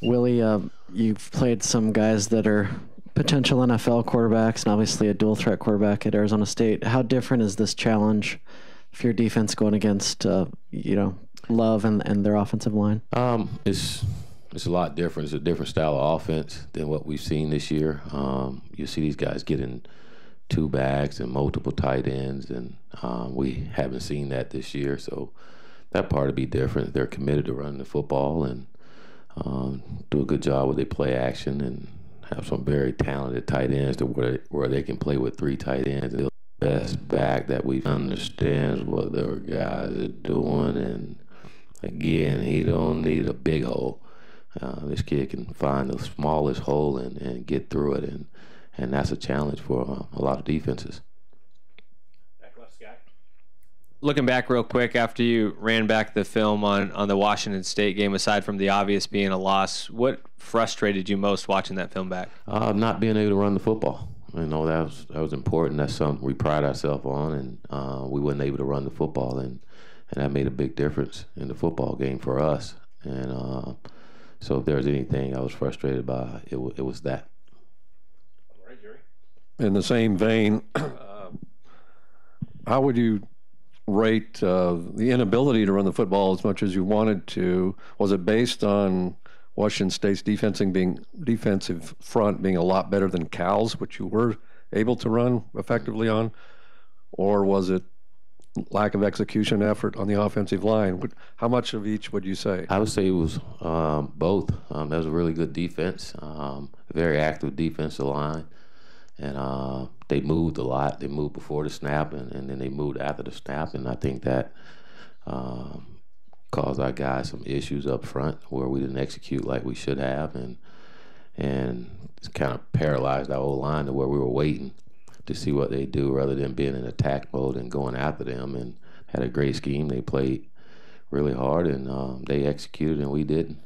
Willie, you've played some guys that are potential NFL quarterbacks and obviously a dual threat quarterback at Arizona State. How different is this challenge for your defense going against, Love and their offensive line? It's a lot different. It's a different style of offense than what we've seen this year. You see these guys getting two backs and multiple tight ends, and we haven't seen that this year. So that part will be different. They're committed to running the football and do a good job with their play action and have some very talented tight ends to where they can play with three tight ends. And the best back that we understands what their guys are doing, and again, he don't need a big hole. This kid can find the smallest hole and get through it, and that's a challenge for a lot of defenses. Looking back real quick, after you ran back the film on the Washington State game, aside from the obvious being a loss, what frustrated you most watching that film back? Not being able to run the football. That was important. That's something we pride ourselves on, and we wasn't able to run the football, and that made a big difference in the football game for us. And so if there's anything I was frustrated by, it was that. All right, Jerry. In the same vein, how would you rate the inability to run the football as much as you wanted to? Was it based on Washington State's defensive front being a lot better than Cal's, which you were able to run effectively on? Or was it lack of execution effort on the offensive line? How much of each would you say? I would say it was both. That was a really good defense, very active defensive line. And they moved a lot. They moved before the snap, and then they moved after the snap. And I think that caused our guys some issues up front where we didn't execute like we should have. And it's kind of paralyzed our whole line to where we were waiting to see what they do rather than being in attack mode and going after them. And had a great scheme. They played really hard, and they executed, and we didn't.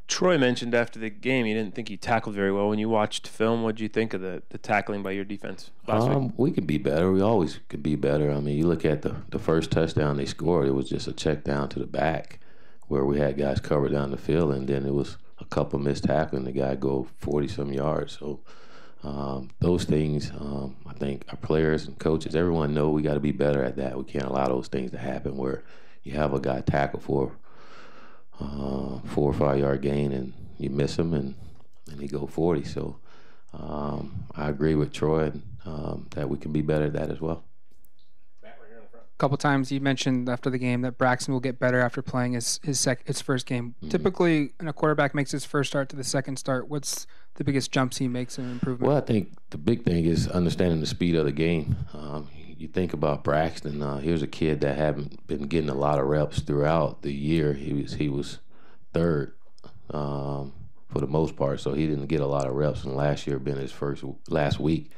Troy mentioned after the game he didn't think he tackled very well. When you watched film, what did you think of the tackling by your defense last week? We could be better. We always could be better. I mean, you look at the first touchdown they scored, it was just a check down to the back where we had guys covered down the field, and then it was a couple missed tackling. The guy go 40-some yards. So those things, I think our players and coaches, everyone know we got to be better at that. We can't allow those things to happen where you have a guy tackle for 4 or 5 yard gain and you miss him and he go 40. So I agree with Troy that we can be better at that as well. A couple times you mentioned after the game that Braxton will get better after playing his first game. Mm-hmm. Typically, when a quarterback makes his first start to the second start, what's the biggest jumps he makes in improvement? Well, I think the big thing is understanding the speed of the game. You think about Braxton. Here's a kid that haven't been getting a lot of reps throughout the year. He was third for the most part, so he didn't get a lot of reps. And last week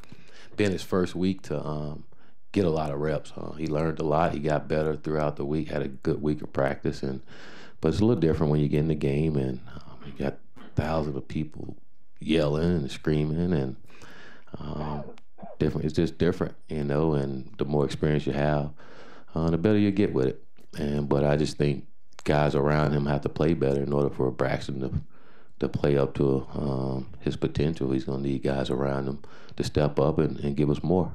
been his first week to get a lot of reps. He learned a lot. He got better throughout the week. Had a good week of practice, but it's a little different when you get in the game and you got thousands of people yelling and screaming and. Different. It's just different, and the more experience you have, the better you get with it. But I just think guys around him have to play better in order for Braxton to play up to his potential. He's going to need guys around him to step up and give us more.